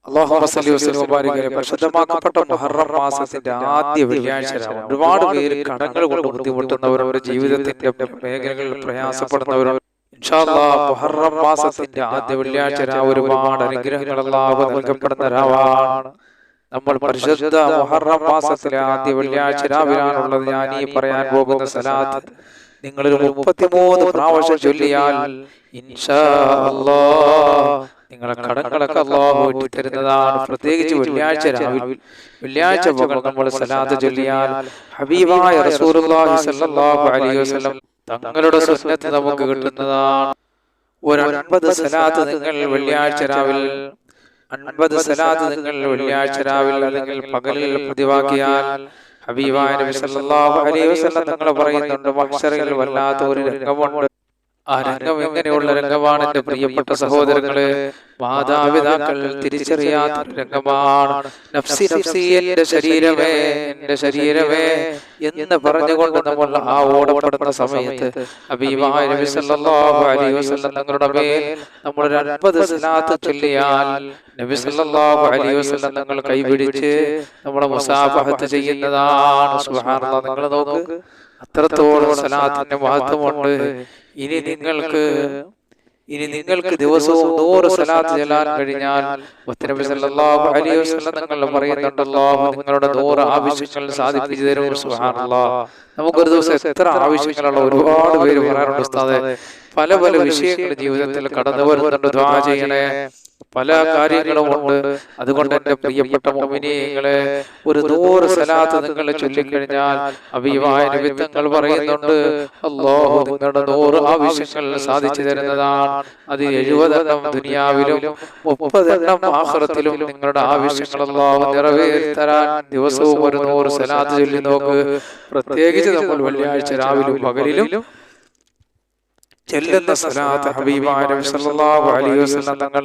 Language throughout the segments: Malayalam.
അല്ലാഹുമ്മ സ്വല്ലി വസല്ലം വബാരിക് അലൈഹി. പരിശുദ്ധമാക്കപ്പെട്ട മുഹറം മാസത്തിന്റെ ആദ്യ വെള്ളിയാഴ്ച രാവ് ഒരുപാട് പേര് കടങ്ങൾ കൊണ്ട് ബുദ്ധിമുട്ടുന്നവരവർ, ജീവിതത്തിന്റെ മേഖലകളിൽ പ്രയാസപ്പെടുന്നവരും ഇൻഷാ അല്ലാഹ് മുഹറം മാസത്തിന്റെ ആദ്യ വെള്ളിയാഴ്ച രാവ് ഒരുപാട് അനുഗ്രഹങ്ങൾ അല്ലാഹു നൽകപ്പെടുന്ന രാവാണ്. നമ്മൾ പരിശുദ്ധ മുഹറം മാസത്തിലെ ആദ്യ വെള്ളിയാഴ്ച രാവിലാണുള്ളത്. ഞാൻ ഈ പറയാൻ പോകുന്ന സലാത്ത് നിങ്ങളൊരു 33 പ്രാവശ്യം ചൊല്ലിയാൽ ഇൻഷാ അല്ലാഹ് നിങ്ങളെ കടങ്ങളൊക്കെ അല്ലാഹു വീട്ടിത്തരുന്നതാണ്. പ്രത്യേകിച്ച് വെള്ളിയാഴ്ച രാവിലെ, വെള്ളിയാഴ്ച പകൽ നമ്മൾ സലാത്ത് ചൊല്ലിയാൽ ഹബീബായ റസൂലുള്ളാഹി സ്വല്ലല്ലാഹു അലൈഹി വസല്ലം തങ്ങളുടെ സുന്നത്ത് നമുക്ക് കിട്ടുന്നതാണ്. ഒരു 50 സലാത്ത് നിങ്ങൾ വെള്ളിയാഴ്ച രാവിലെ 50 സലാത്ത് നിങ്ങൾ വെള്ളിയാഴ്ച രാവിലെ അല്ലെങ്കിൽ പകലിൽ പതിവാക്കിയാൽ ഹബീബായ നബി സല്ലല്ലാഹു അലൈഹി വസല്ലം തങ്ങൾ പറയുന്നുണ്ട്, മഹ്ശറിൽ വല്ലാത്ത ഒരു രംഗമുണ്ട്. ആ രംഗം എങ്ങനെയുള്ള രംഗമാണ് എന്റെ പ്രിയപ്പെട്ട സഹോദരങ്ങളെ? മാതാപിതാക്കൾ തിരിച്ചറിയാത്ത രംഗമാണ്. നഫ്സി നഫ്സി, എന്റെ ശരീരമേ എന്റെ ശരീരമേ എന്ന് പറഞ്ഞുകൊണ്ട് നമ്മൾ ആ ഓടപ്പെടുന്ന സമയത്ത് ഹബീബായ നബി സല്ലല്ലാഹു അലൈഹി വസല്ലം തങ്ങളുടെ മേൽ നമ്മൾ 50 സലാത്ത് ചൊല്ലിയാൽ നബി സല്ലല്ലാഹു അലൈഹി വസല്ലം തങ്ങൾ കൈപിടിച്ച് നമ്മളെ മുസാഫഹത്ത് ചെയ്യുന്നതാണ്. സുബ്ഹാനല്ലാഹ്, നിങ്ങൾ നോക്ക്, അത്രത്തോളം സലാത്തിന്റെ മഹത്വമുണ്ട്. ഇനി നിങ്ങൾക്ക് ദിവസവും 100 സലാത്ത് ചൊല്ലാൻ കഴിഞ്ഞാൽ നബി സല്ലല്ലാഹു അലൈഹി വസല്ലം തങ്ങൾ പറയുന്നുണ്ട്, അല്ലാഹു നിങ്ങളുടെ 100 ആവശ്യങ്ങൾ സാധിപ്പിച്ചു തരും. സുബ്ഹാനല്ലാഹ്, നമുക്കൊരു ദിവസം എത്ര ആവശ്യങ്ങളുള്ള ഒരുപാട് പേര് പറയാറുണ്ട്, ഉസ്താദേ പല പല വിഷയങ്ങൾ ജീവിതത്തിൽ കടന്നു വരുന്നുണ്ട്, ദുആ ചെയ്യണേ, പല കാര്യങ്ങളും ഉണ്ട്. അതുകൊണ്ട് എന്റെ പ്രിയപ്പെട്ട മുഅ്മിനീങ്ങളെ, ഒരു 100 സലാത്ത് നിങ്ങൾ ചൊല്ലിക്കഴിഞ്ഞാൽ ഹബീബായ നബി തങ്ങൾ പറയുന്നുണ്ട്, അല്ലാഹു നിങ്ങളുടെ 100 ആവശ്യങ്ങൾ സാധിച്ചു തരുന്നതാണ്. അത് 70 എണ്ണം ദുനിയാവിലും 30 എണ്ണം ആഖിറത്തിലും നിങ്ങളുടെ ആവശ്യങ്ങൾ അല്ലാഹു നിറവേറ്റാൻ ദിവസവും ഒരു 100 സലാത്ത് ചൊല്ലി നോക്ക്. പ്രത്യേകിച്ച് നമ്മൾ വെള്ളിയാഴ്ച രാവിലും പകലിലും ചെല്ലുന്ന സലാത്ത് ഹബീബായ നബി സല്ലല്ലാഹു അലൈഹി വസല്ലം തങ്ങൾ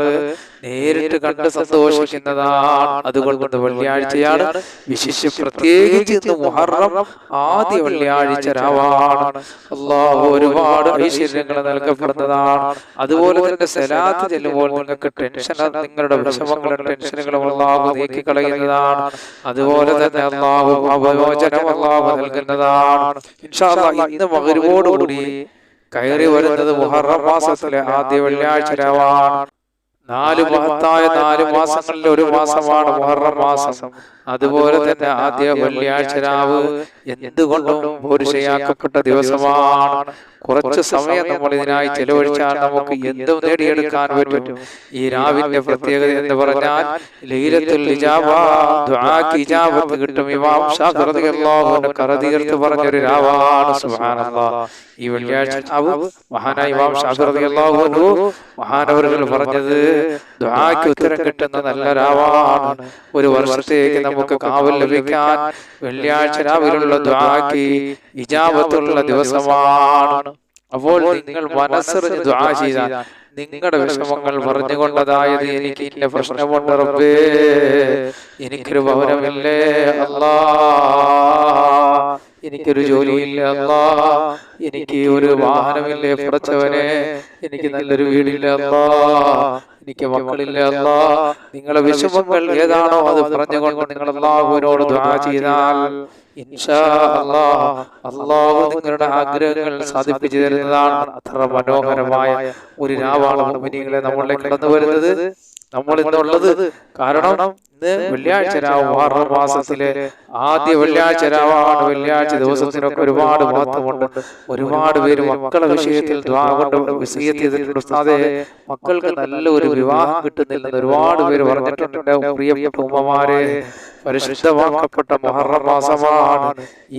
നേരിട്ട് കണ്ട് സന്തോഷിക്കുന്നതാണ്. അതുകൊണ്ട് വെള്ളിയാഴ്ചയാണ് വിശിഷ്യ, പ്രത്യേകിച്ച് ഇന്ന് മുഹറം ആദ്യ വെള്ളിയാഴ്ച രാവാണ്. അല്ലാഹു ഒരുപാട് ഐശ്വര്യങ്ങൾ നൽകപ്പെടുന്നതാണ്. അതുപോലെ തന്നെ സലാത്ത് ചെല്ലുമ്പോൾ നിങ്ങൾക്ക് ടെൻഷൻ, നിങ്ങളുടെ വിഷമങ്ങളും ടെൻഷനുകളും അല്ലാഹു നീക്കി കളയുന്നതാണ്. അതുപോലെ തന്നെ അല്ലാഹു അവമോചനം അല്ലാഹു നൽകുന്നതാണ്. ഇൻഷാ അല്ലാഹ് ഇന്ന് മഗ്‌രിബോടുകൂടി കയറി വരുന്നത് മുഹറം മാസത്തിലെ ആദ്യ വെള്ളിയാഴ്ച രാവാണ്. 4 മാസങ്ങളിലെ ഒരു മാസമാണ് മുഹറം മാസം. അതുപോലെ തന്നെ ആദ്യ വെള്ളിയാഴ്ച രാവ് എന്തുകൊണ്ടും പോരിശയാക്കപ്പെട്ട ദിവസമാണ്. കുറച്ച് സമയം നമ്മൾ ഇതിനായി ചെലവഴിച്ചാൽ നമുക്ക് എന്തും നേടിയെടുക്കാൻ പറ്റും. ഈ രാവിന്റെ പ്രത്യേകത എന്ന് പറഞ്ഞാൽ ലൈലത്തുൽ ഇജാബ, ദുആക്ക് ഇജാബത്ത് കിട്ടും. ഇമാം ശാഫിഈ റളിയല്ലാഹു അൻഹു കറതീർത്ത് പറഞ്ഞൊരു രാവാണ്. സുബ്ഹാനല്ലാഹ്, ഈ വെള്ളിയാഴ്ച രാവ് മഹാനായ ഇമാം ശാഫിഈ റളിയല്ലാഹു അൻഹു മഹാനവറുകൾ പറഞ്ഞത് ദുആക്ക് ഉത്തരം കിട്ടുന്ന നല്ല രാവാണ്. ഒരു വർഷത്തേക്ക് നമുക്ക് കാവൽ ലഭിക്കാൻ വെള്ളിയാഴ്ച രാവിലുള്ള ദുആക്ക് ഇജാബത്തുള്ള ദിവസമാണ്. അപ്പോൾ നിങ്ങൾ മനസ്സറിഞ്ഞ് ദുആ ചെയ്താൽ നിങ്ങളുടെ വിഷമങ്ങൾ പറഞ്ഞുകൊണ്ട്, അതായത് എനിക്ക് ഇന്ന പ്രശ്നമുണ്ട് റബ്ബേ, എനിക്കൊരു ഭവനമില്ലേ അല്ലാ, എനിക്കൊരു ജോലിയില്ല അല്ലാ, എനിക്ക് ഒരു വാഹനമില്ലേ പടച്ചവനെ, എനിക്ക് നല്ലൊരു വീടില്ല അല്ലാ, എനിക്ക് മക്കളില്ല അല്ലാ, നിങ്ങളുടെ വിഷമങ്ങൾ ഏതാണോ അത് പറഞ്ഞുകൊണ്ട് നിങ്ങൾ അല്ലാഹുവിനോട് ദുആ ചെയ്താൽ ഇൻഷാ അല്ലാഹ് അല്ലാഹു നിങ്ങളുടെ ആഗ്രഹങ്ങൾ സാധിപ്പിച്ചു തരുന്നതാണ്. അത്ര മനോഹരമായ ഒരു രാവാണ് മുഅ്മിനീങ്ങളെ നമ്മളിലേക്ക് കടന്നു വരുന്നത്, നമ്മൾ ഇന്നുള്ളത്. കാരണം ഇന്ന് വെള്ളിയാഴ്ച രാവ്, മുഹറം മാസത്തിലെ ആദ്യ വെള്ളിയാഴ്ച രാവാണ്. വെള്ളിയാഴ്ച ദിവസത്തിനൊക്കെ ഒരുപാട് മഹത്വമുണ്ട്. ഒരുപാട് പേര് മക്കളുടെ വിഷയത്തിൽ ദുആ കൊണ്ട് വസിയത്ത് ചെയ്തിട്ടുണ്ട്. ഉസ്താദേ മക്കൾക്ക് നല്ലൊരു വിവാഹം കിട്ടുന്നില്ലെന്ന് ഒരുപാട് പേര് പറഞ്ഞിട്ടുണ്ട്. പ്രിയപ്പെട്ട ഉമ്മമാരെ, പരിശുദ്ധമാക്കപ്പെട്ട മുഹറം മാസമാണ്.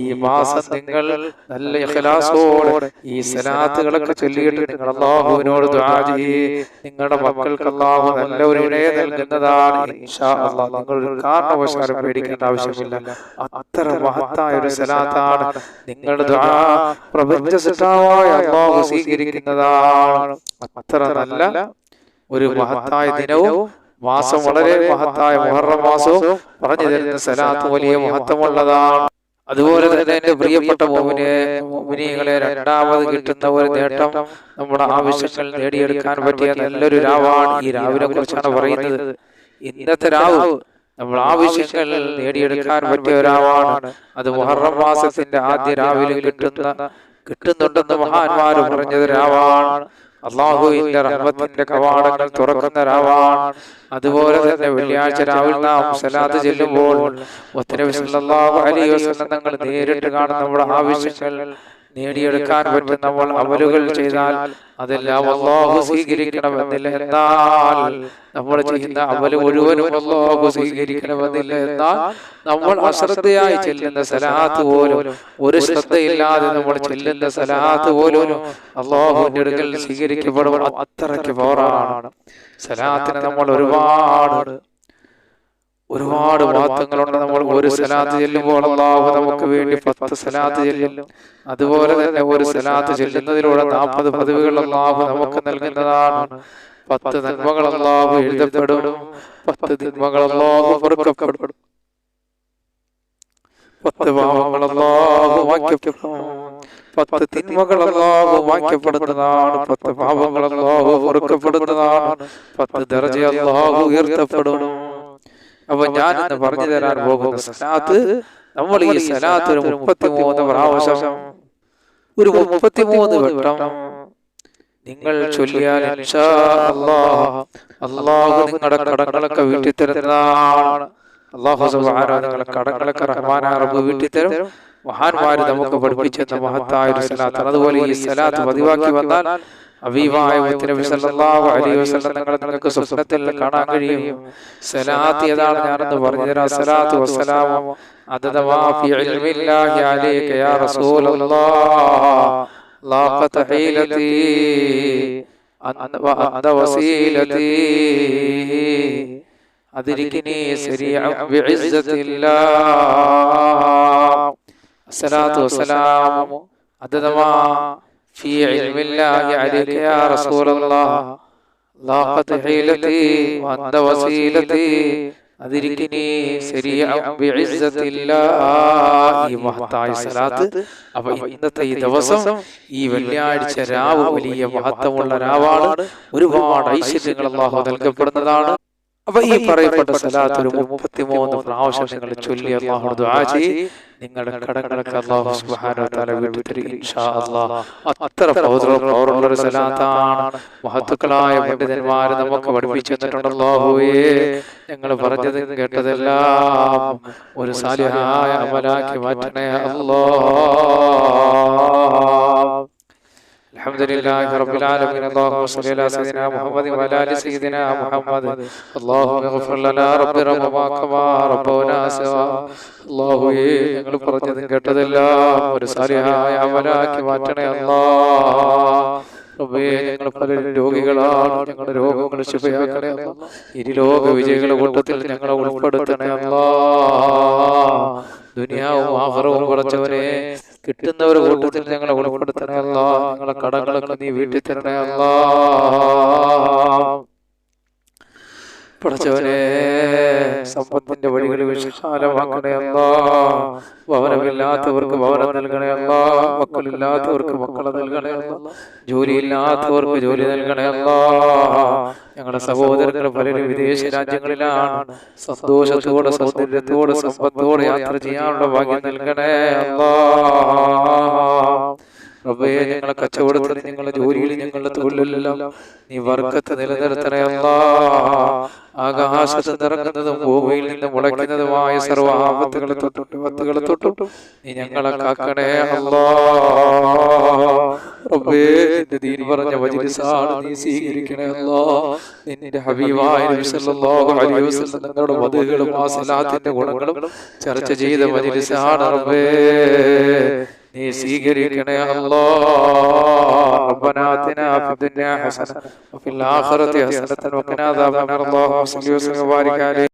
ഈ മാസം നിങ്ങൾ നല്ല ഇഖ്ലാസോടെ ഈ സലാത്തുകളൊക്കെ ചൊല്ലിയിട്ട് നിങ്ങൾ അല്ലാഹുവിനോട് ദുആ ചെയ്യ്. നിങ്ങളുടെ മക്കൾക്ക് അല്ലാഹു നല്ല ഒരു ഇണയെ നൽകുന്നതാണ് ഇൻഷാ അല്ലാഹ്. നിങ്ങൾ ഒരു കാരണവശാലും പേടിക്കേണ്ട ആവശ്യമില്ല. അത്ര മഹത്തായ ഒരു സലാത്താണ്. നിങ്ങളുടെ ദുആ പ്രപഞ്ച സൃഷ്ടാവായ അല്ലാഹു സ്വീകരിക്കുന്നതാണ്. അത്ര നല്ല ഒരു മഹത്തായ ദിനവും മാസം, വളരെ മഹത്തായ മുഹറം മാസവും പറഞ്ഞു തരുന്ന സലാത്ത് വലിയ മഹത്വമുള്ളതാണ്. അതുപോലെ തന്നെ എന്റെ പ്രിയപ്പെട്ട മുഅ്മിനീങ്ങളെ, രണ്ടാമത് കിട്ടുന്ന ഒരു നേട്ടം നമ്മുടെ ആവശ്യങ്ങൾ നേടിയെടുക്കാൻ പറ്റിയ നല്ലൊരു രാവാണ്. ഈ രാവിനെ കുറിച്ചാണ് പറയുന്നത്. ഇന്നത്തെ രാവ് നമ്മൾ ആവശ്യങ്ങൾ നേടിയെടുക്കാൻ പറ്റിയ ഒരാളാണ്. അത് മുഹറം മാസത്തിന്റെ ആദ്യ രാവിലെ കിട്ടുന്നുണ്ടെന്ന് മഹാന്മാര് പറഞ്ഞത് രാവാണ്. അള്ളാഹുവിന്റെ റഹ്മത്തിന്റെ കവാടങ്ങൾ തുറക്കുന്ന രാവാണ്. അതുപോലെ തന്നെ വെള്ളിയാഴ്ച രാവിലെ നാം സലാത്ത് ചെല്ലുമ്പോൾ മുത്തനബി സല്ലല്ലാഹു അലൈഹി വസല്ലം തങ്ങൾ നേരിട്ട് കാണുന്ന നമ്മുടെ ആവശ്യങ്ങൾ നേടിയെടുക്കാൻ പറ്റും. നമ്മൾ അമലുകൾ ചെയ്താൽ അതെല്ലാം അല്ലാഹു സ്വീകരിക്കണമെന്നില്ല. എന്നാൽ നമ്മൾ ചെയ്യുന്ന അമല് മുഴുവനും അല്ലാഹു സ്വീകരിക്കണമെന്നില്ല. എന്നാൽ നമ്മൾ അശ്രദ്ധയായി ചെല്ലുന്ന സലാത്ത് പോലും, ഒരു ശ്രദ്ധയില്ലാതെ നമ്മൾ ചെല്ലുന്ന സലാത്ത് പോലും അല്ലാഹുവിന്റെ അടുക്കൽ സ്വീകരിക്കപ്പെടും. അത്രയ്ക്ക് പവറാണ് സലാത്തിന്. നമ്മൾ ഒരുപാട് വാദങ്ങളുണ്ട്. നമ്മൾ ഒരു സലാത്ത് ചെല്ലുമ്പോൾ അല്ലാഹു നമുക്ക് വേണ്ടി 10 സലാത്ത് ചെല്ലും. അതുപോലെ തന്നെ ഒരു സലാത്ത് ചെല്ലുന്നതിലൂടെ 40 പദവികൾ അല്ലാഹു നമുക്ക് നൽകുന്നതാണ്. 10 നന്മകൾ അല്ലാഹു എഴുതപ്പെടും, 10 തിന്മകൾ അല്ലാഹു പൊറുക്കപ്പെടും, 10 പാപങ്ങൾ അല്ലാഹു മായ്ക്കപ്പെടും, 10 തിന്മകൾ അല്ലാഹു മായ്ക്കപ്പെടുന്നതാണ്, 10 പാപങ്ങൾ അല്ലാഹു പൊറുക്കപ്പെടുന്നതാണ്, 10 ദർജ അല്ലാഹു ഉയർത്തപ്പെടും. അപ്പൊ ഞാൻ ഇന്ന് പറഞ്ഞു തരാൻ പോകുന്ന സലാത്ത്, നമ്മൾ ഈ സലാത്ത് ഒരു 33 പ്രാവശ്യം, ഒരു 33 വട്ടം നിങ്ങൾ ചൊല്ലിയാൽ ഇൻഷാ അല്ലാഹ് അല്ലാഹു നിങ്ങളുടെ കടങ്ങളൊക്കെ വീട്ടി തരുന്നതാണ്. അല്ലാഹു സുബ്ഹാനഹു നിങ്ങളുടെ കടങ്ങളൊക്കെ റഹ്മാനായ റബ്ബ് വീട്ടി തരും. മഹാന്മാര് നമുക്ക് പഠിപ്പിച്ചെന്ന മഹത്തായ ഒരു സലാത്താണ്. അതുപോലെ ഈ സലാത്ത് പതിവാക്കി വന്നാൽ ഹബീബായ മുത്തനബി സല്ലല്ലാഹു അലൈഹി വസല്ലം നിങ്ങൾക്ക് സ്വപ്നത്തിൽ കാണാൻ കഴിയും. സലാത്ത് ഏതാണ് ഞാനെന്ന് പറഞ്ഞുതരാം. സലാത്തു വസ്സലാമു അദദ മാ ഫി ഇൽമില്ലാഹി അലൈക യാ റസൂലല്ലാഹ് ലാഖത ഹീലതി അന്ത വസീലതി അദ്രിക്നി സരീഅൻ ബിഇസ്സത്തില്ലാഹ്. സലാത്തു വസ്സലാമു അദദ മാ في علم الله عليك يا رسول الله لاقت حيلتي وأنت وسيلتي أدركني سريعا بعزة الله. ഈ മഹത്തായ സലാത്ത്. അപ്പൊ ഇന്നത്തെ ഈ ദിവസം, ഈ വെള്ളിയാഴ്ച രാവ് വലിയ മഹത്വമുള്ള രാവാണ്. ഒരുപാട് ഐശ്വര്യങ്ങൾ അല്ലാഹു നൽകപ്പെടുന്നതാണ്. അപ്പൊ ഈ പറയപ്പെട്ട സലാത്ത് ഒരു 33 പ്രാവശ്യം നിങ്ങൾ ചൊല്ലി അല്ലാഹുവോട് ദുആ ചെയ്യ്. നിങ്ങളുടെ കടങ്ങളൊക്കെ അല്ലാഹു സുബ്ഹാനഹു വ തആല വീട്ടി തരും ഇൻഷാ അല്ലാഹ്. അത്ര പവറുള്ള ഒരു സലാത്താണ്. മഹത്തുക്കളായ പണ്ഡിതന്മാർ നമുക്ക് പഠിപ്പിച്ചു തന്നിട്ടുണ്ട്. അല്ലാഹുവേ, ഞങ്ങൾ പറഞ്ഞത് കേട്ടതെല്ലാം ഒരു സാലിഹായ അമലാക്കി മാറ്റണേ അല്ലാഹ്. الحمدلله رب العالمين. اللهم صل على سيدنا محمد وعلى ال سيدنا محمد. اللهم اغفر لنا رب ربنا كما ربنا صغارا. അല്ലാഹുവേ, ഞങ്ങൾ പറഞ്ഞതും കേട്ടതെല്ലാം ഒരു സാലിഹായ അമലാക്കി മാറ്റണേ അല്ലാഹ്. റബ്ബേ, ഞങ്ങൾ പലരും രോഗികളാണ്. ഞങ്ങളുടെ രോഗങ്ങൾ ശിഫയാക്കണേ അല്ലാഹ്. ഇരുലോക വിജയികളുടെ കൂട്ടത്തിൽ ഞങ്ങളെ ഉൾപ്പെടുത്തണേ അല്ലാഹ്. ദുനിയാവും ആഖിറവും പടച്ചവനെ കിട്ടുന്നവരുടെ കൂട്ടത്തിൽ ഞങ്ങളെ ഉൾപ്പെടുത്തണേ അല്ലാഹ്. ഞങ്ങളെ കടങ്ങളൊക്കെ നീ വീട്ടി തരണേ അല്ലാഹ്. പടച്ചവനെ, സമ്പത്തിന്റെ വഴികൾ വിശാലമാക്കണേ അല്ലാഹ്. ഭവനമില്ലാത്തവർക്ക് ഭവനം നൽകണേ അല്ലാഹ്. മക്കളില്ലാത്തവർക്ക് മക്കളെ നൽകണേ അല്ലാഹ്. ജോലിയില്ലാത്തവർക്ക് ജോലി നൽകണേ അല്ലാഹ്. ഞങ്ങളുടെ സഹോദരങ്ങൾ പലരും വിദേശ രാജ്യങ്ങളിലാണ്. സന്തോഷത്തോടെ, സൗന്ദര്യത്തോടെ, സമ്പത്തോടെ യാത്ര ചെയ്യാനുള്ള ഭാഗ്യം നൽകണേ അല്ലാഹ്. റബ്ബേ, ഞങ്ങളെ കച്ചവടത്തിൽ, ഞങ്ങളുടെ ജോലിയിൽ, ഞങ്ങളുടെ തൊഴിലെല്ലാം നീ ബർക്കത്ത് നിലനിർത്തണേ അല്ലാഹ്. ആകാശത്ത് നിറങ്ങുന്നതും ഭൂമിയിൽ നിന്ന് മുളയ്ക്കുന്നതുമായ സർവ്വ ആപത്തുകളെ തൊട്ടും നീ ഞങ്ങളെ കാക്കണേ അല്ലാഹ്. റബ്ബേ, നിന്റെ ദീൻ പറഞ്ഞ മജ്‌ലിസാണ്, നീ സ്വീകരിക്കണേ അല്ലാഹ്. നിന്റെ ഹബീബായ നബി സല്ലല്ലാഹു അലൈഹി വസല്ലം തങ്ങളുടെ വദഹുകളും ആ സലാത്തിന്റെ ഗുണങ്ങളും ചർച്ച ചെയ്ത മജ്‌ലിസാണ്. റബ്ബേ, നീ സ്വീകരിക്കണേ അല്ലാഹ്. റബ്ബനാ ആതിനാ ഫിദ്ദുനിയാ ഹസന വഫിൽ ആഖിറതി ഹസനത വഖിനാ അദാബന്നാർ. അല്ലാഹുമ്മ സ്വല്ലി വസല്ലിം വബാരിക് അലൈഹി.